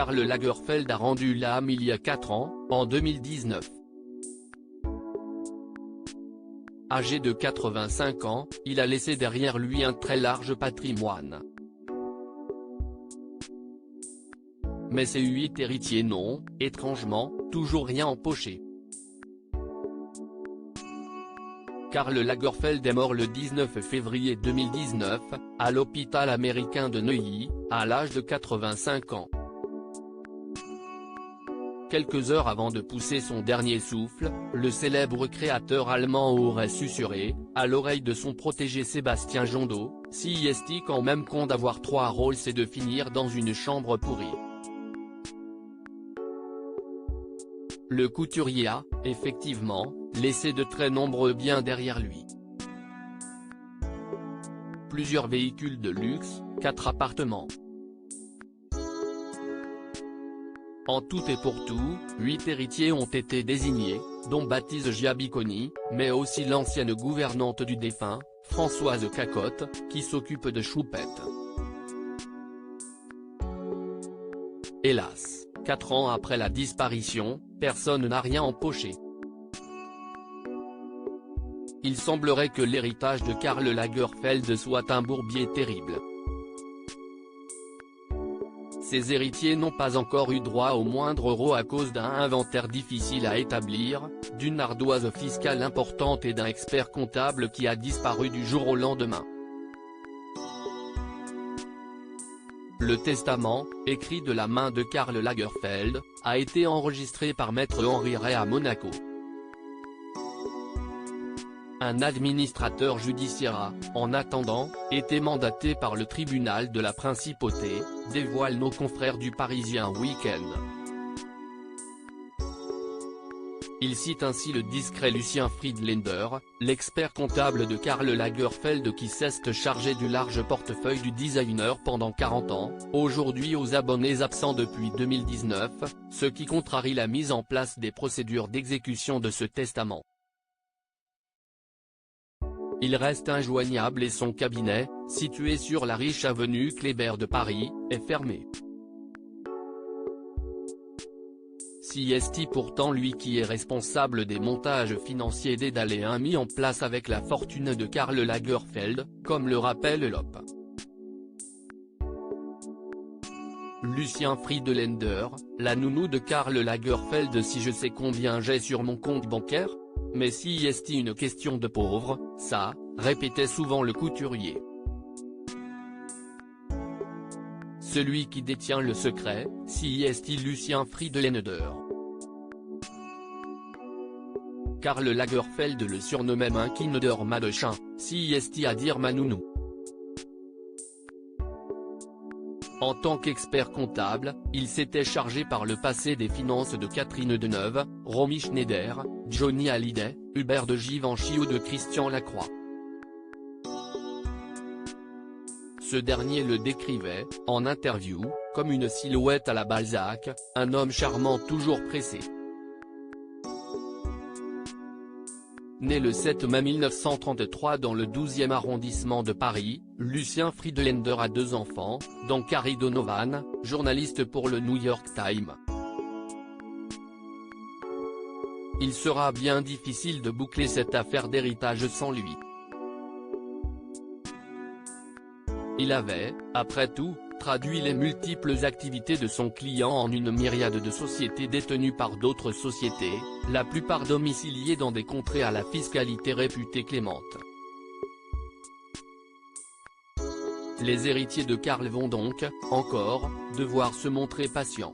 Karl Lagerfeld a rendu l'âme il y a 4 ans, en 2019. Âgé de 85 ans, il a laissé derrière lui un très large patrimoine. Mais ses 8 héritiers n'ont, étrangement, toujours rien empoché. Karl Lagerfeld est mort le 19 février 2019, à l'hôpital américain de Neuilly, à l'âge de 85 ans. Quelques heures avant de pousser son dernier souffle, le célèbre créateur allemand aurait susurré, à l'oreille de son protégé Sébastien Jondot, « Si est-il quand même con d'avoir 3 rôles, c'est de finir dans une chambre pourrie ». Le couturier a, effectivement, laissé de très nombreux biens derrière lui. Plusieurs véhicules de luxe, 4 appartements. En tout et pour tout, 8 héritiers ont été désignés, dont Baptiste Giabiconi, mais aussi l'ancienne gouvernante du défunt, Françoise Cacotte, qui s'occupe de Choupette. Hélas, 4 ans après la disparition, personne n'a rien empoché. Il semblerait que l'héritage de Karl Lagerfeld soit un bourbier terrible. Ses héritiers n'ont pas encore eu droit au moindre euro à cause d'un inventaire difficile à établir, d'une ardoise fiscale importante et d'un expert comptable qui a disparu du jour au lendemain. Le testament, écrit de la main de Karl Lagerfeld, a été enregistré par maître Henri Ray à Monaco. Un administrateur judiciaire a, en attendant, été mandaté par le tribunal de la Principauté, dévoilent nos confrères du Parisien Week-end. Il cite ainsi le discret Lucien Friedländer, l'expert comptable de Karl Lagerfeld qui s'est chargé du large portefeuille du designer pendant 40 ans, aujourd'hui aux abonnés absents depuis 2019, ce qui contrarie la mise en place des procédures d'exécution de ce testament. Il reste injoignable et son cabinet, situé sur la riche avenue Kléber de Paris, est fermé. Si est pourtant lui qui est responsable des montages financiers des Daléens mis en place avec la fortune de Karl Lagerfeld, comme le rappelle l'OP. Lucien Friedländer, la nounou de Karl Lagerfeld. Si je sais combien j'ai sur mon compte bancaire ? Mais si est une question de pauvre, ça, répétait souvent le couturier. Celui qui détient le secret, si est Lucien Friedländer. Karl Lagerfeld le surnommait Kinder Madechin, si est à dire ma nounou. En tant qu'expert comptable, il s'était chargé par le passé des finances de Catherine Deneuve, Romy Schneider, Johnny Hallyday, Hubert de Givenchy ou de Christian Lacroix. Ce dernier le décrivait, en interview, comme une silhouette à la Balzac, un homme charmant toujours pressé. Né le 7 mai 1933 dans le 12e arrondissement de Paris, Lucien Friedländer a 2 enfants, dont Carrie Donovan, journaliste pour le New York Times. Il sera bien difficile de boucler cette affaire d'héritage sans lui. Il avait, après tout, traduit les multiples activités de son client en une myriade de sociétés détenues par d'autres sociétés, la plupart domiciliées dans des contrées à la fiscalité réputée clémente. Les héritiers de Karl vont donc, encore, devoir se montrer patients.